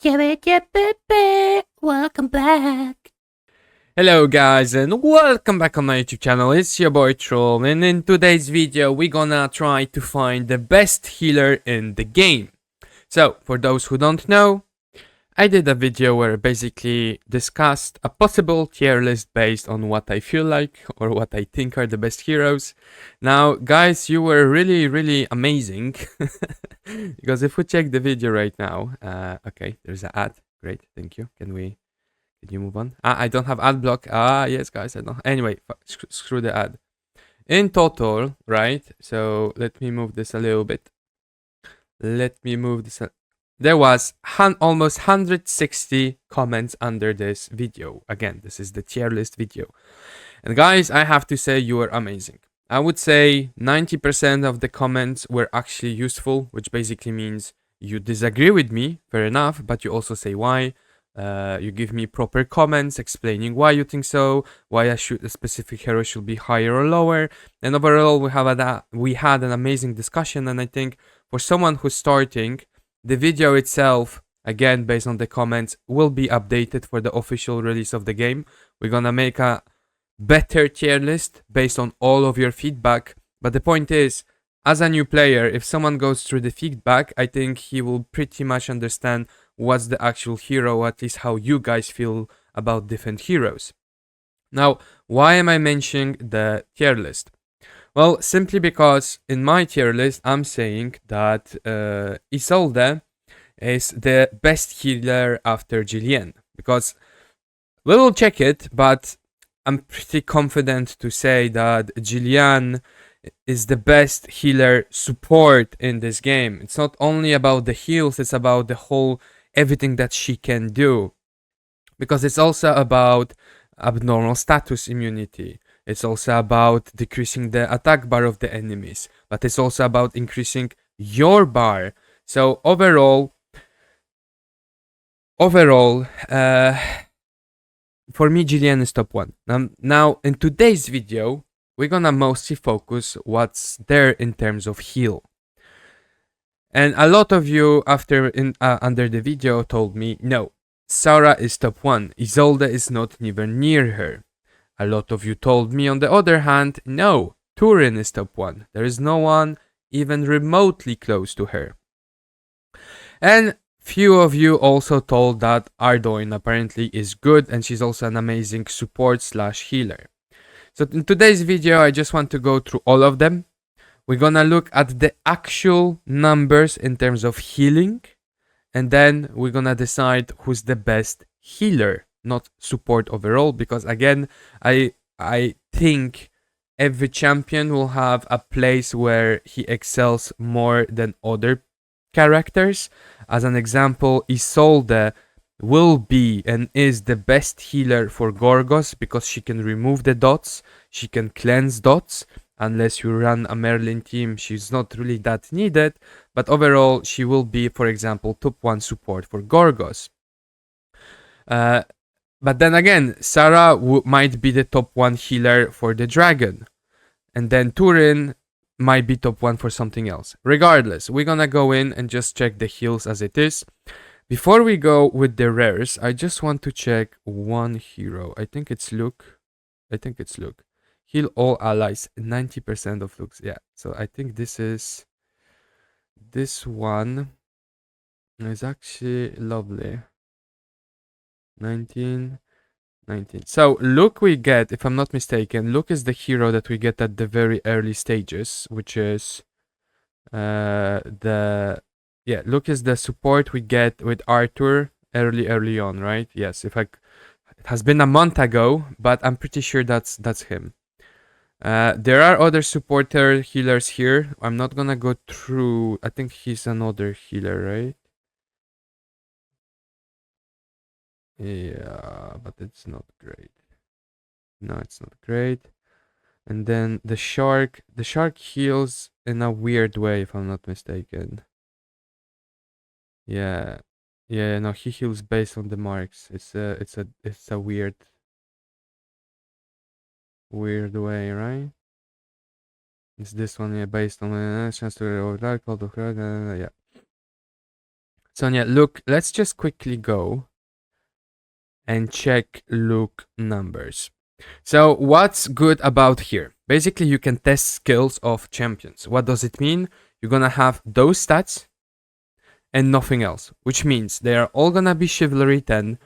Welcome back. Hello guys and welcome back on my YouTube channel. It's your boy Troll, and in today's video we're gonna try to find the best healer in the game. So for those who don't know, I did a video where I basically discussed a possible tier list based on what I feel like or what I think are the best heroes. Now guys, you were really amazing because if we check the video right now, okay, there's an ad. Great, thank you. Can you move on? I don't have ad block. Yes guys, I don't. Anyway, screw the ad. In total, right? So let me move this a little bit. There was almost 160 comments under this video. Again, this is the tier list video. And guys, I have to say you are amazing. I would say 90% of the comments were actually useful, which basically means you disagree with me, fair enough, but you also say why. You give me proper comments explaining why you think so, why a specific hero should be higher or lower. And overall, we had an amazing discussion, and I think for someone who's starting, the video itself, again, based on the comments, will be updated for the official release of the game. We're gonna make a better tier list based on all of your feedback. But the point is, as a new player, if someone goes through the feedback, I think he will pretty much understand what's the actual hero, at least how you guys feel about different heroes. Now, why am I mentioning the tier list? Well, simply because in my tier list, I'm saying that Isolde is the best healer after Jillian. Because we will check it, but I'm pretty confident to say that Jillian is the best healer support in this game. It's not only about the heals, it's about the whole everything that she can do. Because it's also about abnormal status immunity. It's also about decreasing the attack bar of the enemies, but it's also about increasing your bar. So overall, for me, Jillian is top 1. Now, in today's video, we're gonna mostly focus what's there in terms of heal. And a lot of you under the video told me, no, Sarah is top 1, Isolde is not anywhere near her. A lot of you told me, on the other hand, no, Turin is top 1. There is no one even remotely close to her. And few of you also told that Ardoin apparently is good and she's also an amazing support / healer. So in today's video, I just want to go through all of them. We're gonna look at the actual numbers in terms of healing, and then we're gonna decide who's the best healer, not support overall, because again, I think every champion will have a place where he excels more than other characters. As an example, Isolde will be and is the best healer for Gorgos because she can remove the dots, she can cleanse dots. Unless you run a Merlin team, she's not really that needed, but overall she will be, for example, top 1 support for Gorgos. But then again, Sarah might be the top 1 healer for the dragon, and then Turin might be top 1 for something else. Regardless, we're gonna go in and just check the heals as it is. Before we go with the rares, I just want to check one hero. I think it's Luke. Heal all allies, 90% of looks. Yeah, so I think this one is actually lovely. 19. So Luke we get, if I'm not mistaken, Luke is the hero that we get at the very early stages, which is Luke is the support we get with Arthur early on, right? Yes, it has been a month ago, but I'm pretty sure that's him. There are other supporter healers here. I'm not gonna go through. I think he's another healer, right? Yeah, but it's not great. No, it's not great. And then the shark heals in a weird way, if I'm not mistaken. Yeah, no, he heals based on the marks. It's a weird way, right? It's this one, yeah, based on chance to yeah. Sonia, look, let's just quickly go and check look numbers. So what's good about here? Basically, you can test skills of champions. What does it mean? You're gonna have those stats and nothing else, which means they are all gonna be chivalry 10,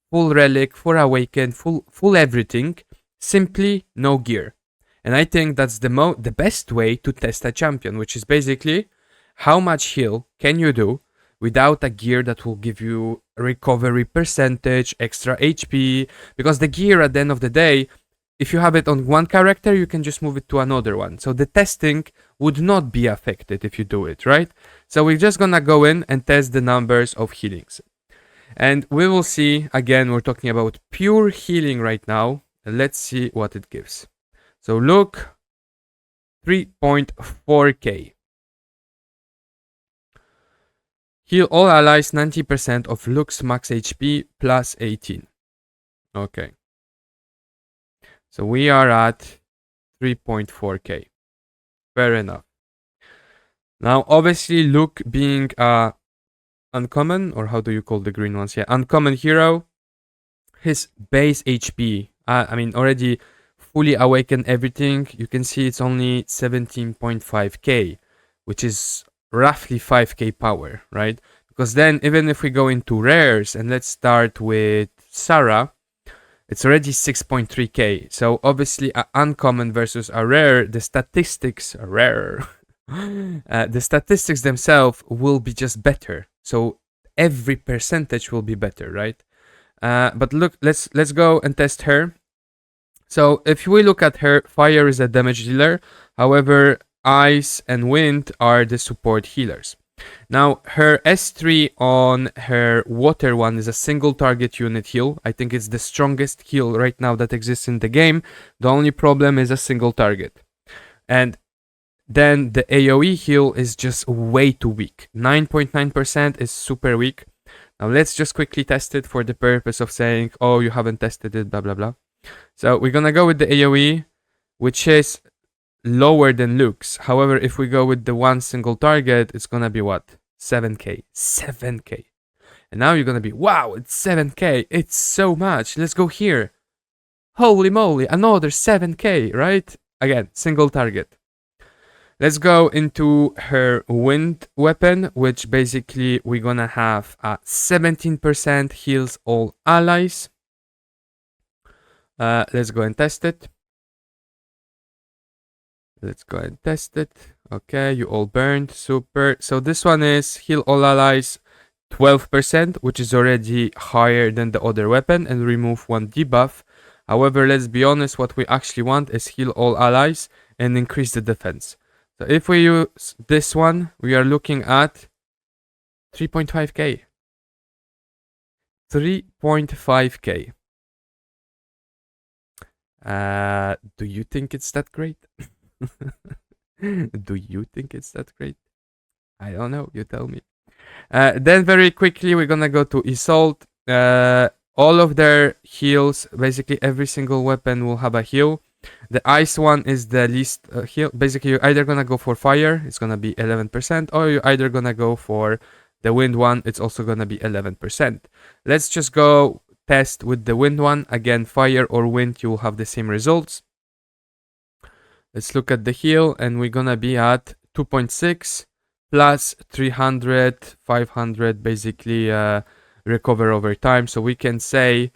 full relic, full awaken, full everything, simply no gear. And I think that's the best way to test a champion, which is basically how much heal can you do without a gear that will give you recovery percentage, extra HP, because the gear at the end of the day, if you have it on one character, you can just move it to another one. So the testing would not be affected if you do it, right? So we're just gonna go in and test the numbers of healings. And we will see, again, we're talking about pure healing right now. Let's see what it gives. So look, 3.4k. Heal all allies 90% of Luke's max HP plus 18. Okay. So we are at 3.4k. Fair enough. Now, obviously, Luke being a uncommon, or how do you call the green ones? Yeah, uncommon hero. His base HP, I mean, already fully awakened everything. You can see it's only 17.5k, which is roughly 5k power, right? Because then even if we go into rares, and let's start with Sarah, it's already 6.3k. So obviously a uncommon versus a rare, the statistics are rare. The statistics themselves will be just better. So every percentage will be better, right? But look, let's go and test her. So if we look at her, fire is a damage dealer. However, ice and wind are the support healers. Now, her S3 on her water one is a single target unit heal. I think it's the strongest heal right now that exists in the game. The only problem is a single target. And then the AoE heal is just way too weak. 9.9% is super weak. Now, let's just quickly test it for the purpose of saying, oh, you haven't tested it, blah, blah, blah. So we're gonna go with the AoE, which is lower than Luke's. However, if we go with the one single target, it's gonna be what? 7k. 7k. And now you're gonna be, wow, it's 7k. It's so much. Let's go here. Holy moly, another 7k, right? Again, single target. Let's go into her wind weapon, which basically we're gonna have 17% heals all allies. Let's go and test it. Let's go and test it. Okay, you all burned. Super. So this one is heal all allies 12%, which is already higher than the other weapon, and remove one debuff. However, let's be honest, what we actually want is heal all allies and increase the defense. So if we use this one, we are looking at 3.5k. 3.5k. Do you think it's that great? Do you think it's that great? I don't know, you tell me. Then very quickly we're gonna go to Isolde. All of their heals, basically every single weapon will have a heal. The ice one is the least heal. Basically you're either gonna go for fire, it's gonna be 11%, or you're either gonna go for the wind one, it's also gonna be 11%. Let's just go test with the wind one. Again, fire or wind, you will have the same results. Let's look at the heal, and we're gonna be at 2.6 plus 300, 500 basically recover over time. So we can say,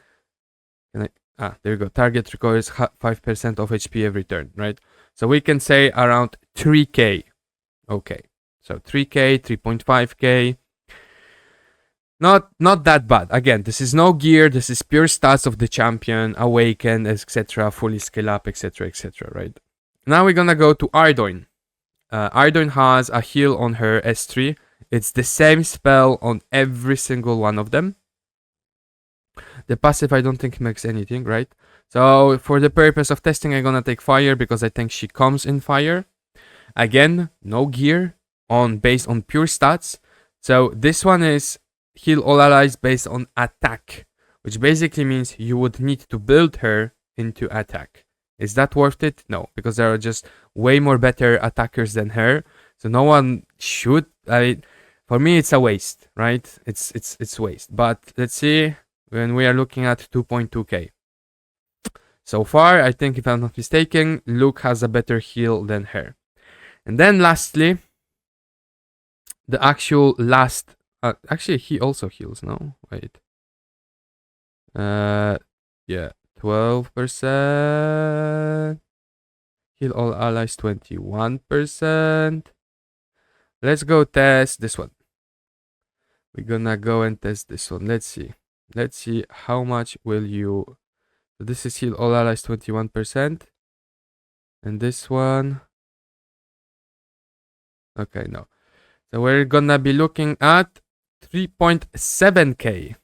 there you go, target recovers 5% of HP every turn, right? So we can say around 3k. Okay, so 3k, 3.5k. Not that bad. Again, this is no gear, this is pure stats of the champion, awaken, etc., fully scale up, etc., etc., right? Now we're gonna go to Ardoin. Ardoin has a heal on her S3. It's the same spell on every single one of them. The passive, I don't think makes anything, right? So for the purpose of testing, I'm gonna take fire because I think she comes in fire. Again, no gear, based on pure stats. So this one is heal all allies based on attack, which basically means you would need to build her into attack. Is that worth it? No, because there are just way more better attackers than her. So no one should. For me, it's a waste, right? It's waste. But let's see when we are looking at 2.2k. So far, I think if I'm not mistaken, Luke has a better heal than her. And then lastly, the actual last. Actually, he also heals. No, wait. Yeah, 12%. Heal all allies 21%. Let's go test this one. We're gonna go and test this one. Let's see. Let's see how much will you. So this is heal all allies 21%. And this one. Okay, no. So we're gonna be looking at 3.7k.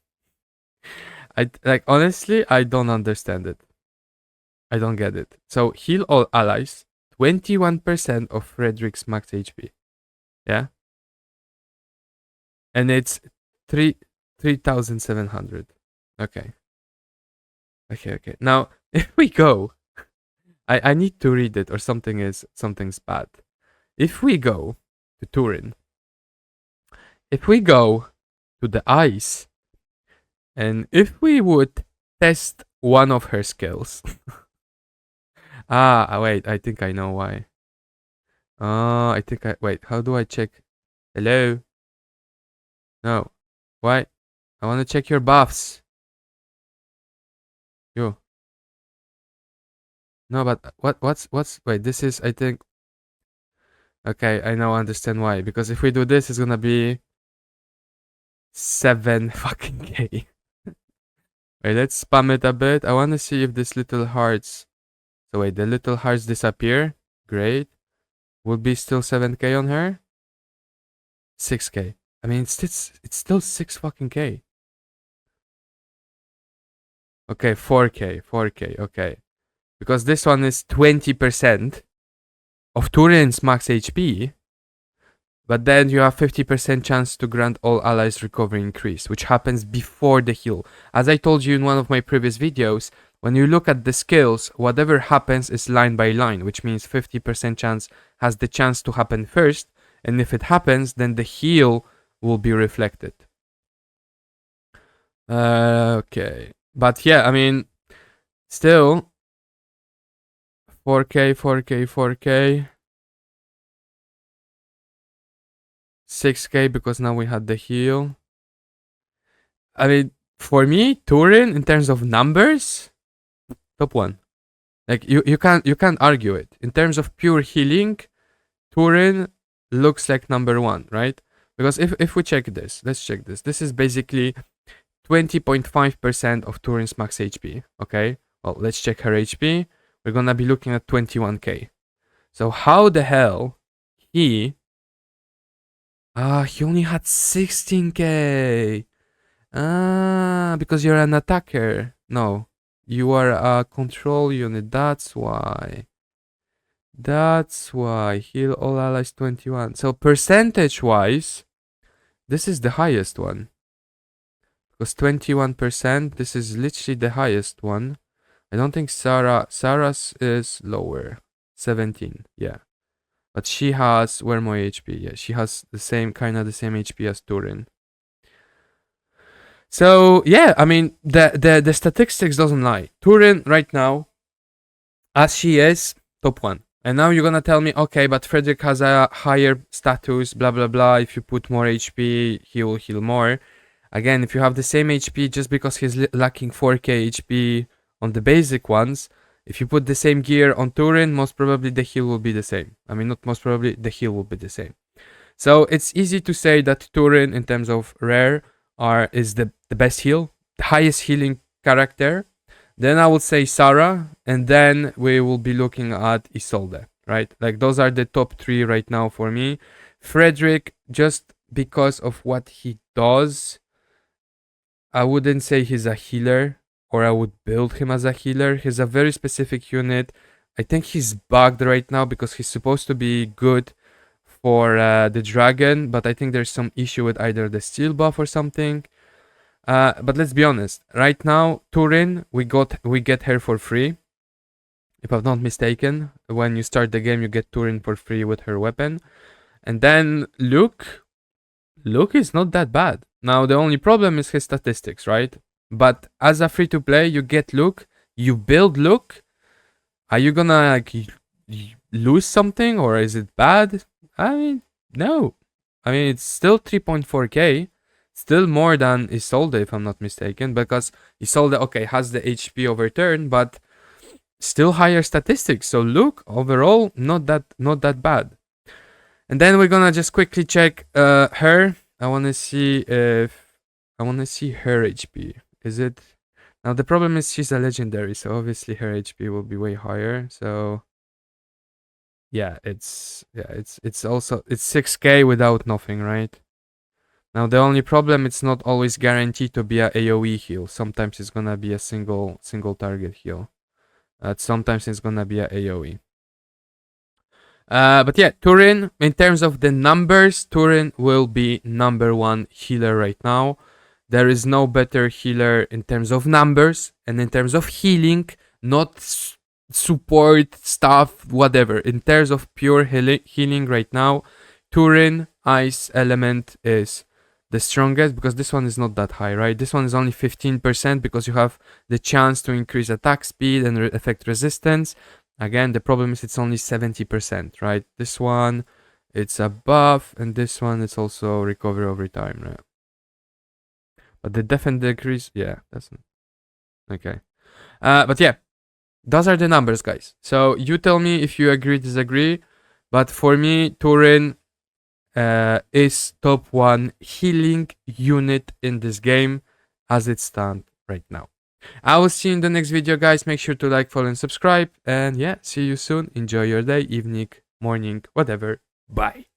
Honestly, I don't understand it. I don't get it. So heal all allies, 21% of Frederick's max HP. Yeah? And it's 3,700. Okay. Okay. Now, if we go, I need to read it or something's bad. If we go to Turin, if we go to the ice, and if we would test one of her skills. Wait, I think I know why. Wait, how do I check? Hello? No. Why? I want to check your buffs. Yo. No, but wait, this is, I think. Okay, I now understand why. Because if we do this, it's gonna be 7 fucking K. Wait, let's spam it a bit. I want to see if this little hearts. So wait, the little hearts disappear. Great. Will be still 7k on her. 6k. I mean, it's still 6 fucking k. Okay, 4k. Okay, because this one is 20% of Turin's max HP. But then you have 50% chance to grant all allies recovery increase, which happens before the heal. As I told you in one of my previous videos, when you look at the skills, whatever happens is line by line, which means 50% chance has the chance to happen first, and if it happens, then the heal will be reflected. Okay. But yeah, I mean, still, 4k. 6k because now we had the heal. I mean, for me, Turin in terms of numbers, top 1. Like you can't argue it. In terms of pure healing, Turin looks like number 1, right? Because if we check this, let's check this. This is basically 20.5% of Turin's max HP. Okay. Well, let's check her HP. We're gonna be looking at 21k. So how the hell he only had 16k. Because you're an attacker. No, you are a control unit. That's why. Heal all allies 21. So percentage-wise, this is the highest one. Because 21%, this is literally the highest one. I don't think Sarah's is lower. 17, yeah. But she has, where my HP? Yeah, she has the same HP as Turin. So yeah, I mean the statistics doesn't lie. Turin right now, as she is, top 1. And now you're gonna tell me, okay, but Frederick has a higher status, blah blah blah. If you put more HP, he will heal more. Again, if you have the same HP, just because he's lacking 4k HP on the basic ones, if you put the same gear on Turin, most probably the heal will be the same. I mean, not most probably, the heal will be the same. So it's easy to say that Turin, in terms of rare, is the best heal, the highest healing character. Then I would say Sarah, and then we will be looking at Isolde, right? Like those are the top 3 right now for me. Frederick, just because of what he does, I wouldn't say he's a healer, or I would build him as a healer. He's a very specific unit. I think he's bugged right now because he's supposed to be good for the dragon, but I think there's some issue with either the steel buff or something. But let's be honest. Right now, Turin, we get her for free. If I'm not mistaken, when you start the game, you get Turin for free with her weapon. And then Luke, Luke is not that bad. Now, the only problem is his statistics, right? But as a free-to-play, you get Luke, you build Luke. Are you gonna like lose something, or is it bad? I mean, no. I mean, it's still 3.4k. Still more than Isolde, if I'm not mistaken, because Isolde, okay, has the HP overturn, but still higher statistics. So Luke, overall, not that bad. And then we're gonna just quickly check her. I wanna see her HP. Is it now? The problem is she's a legendary, so obviously her HP will be way higher. So yeah, it's also 6k without nothing, right? Now the only problem, it's not always guaranteed to be a AoE heal. Sometimes it's gonna be a single target heal. Sometimes it's gonna be a AoE. But yeah, Turin, in terms of the numbers, Turin will be #1 healer right now. There is no better healer in terms of numbers and in terms of healing, not support stuff, whatever. In terms of pure healing right now, Turin Ice Element is the strongest, because this one is not that high, right? This one is only 15% because you have the chance to increase attack speed and effect resistance. Again, the problem is it's only 70%, right? This one, it's a buff, and this one is also recover over time, right? But the defense decrease, yeah, that's okay. But yeah, those are the numbers, guys. So you tell me if you agree, disagree. But for me, Turin is top 1 healing unit in this game as it stands right now. I will see you in the next video, guys. Make sure to like, follow, and subscribe. And yeah, see you soon. Enjoy your day, evening, morning, whatever. Bye.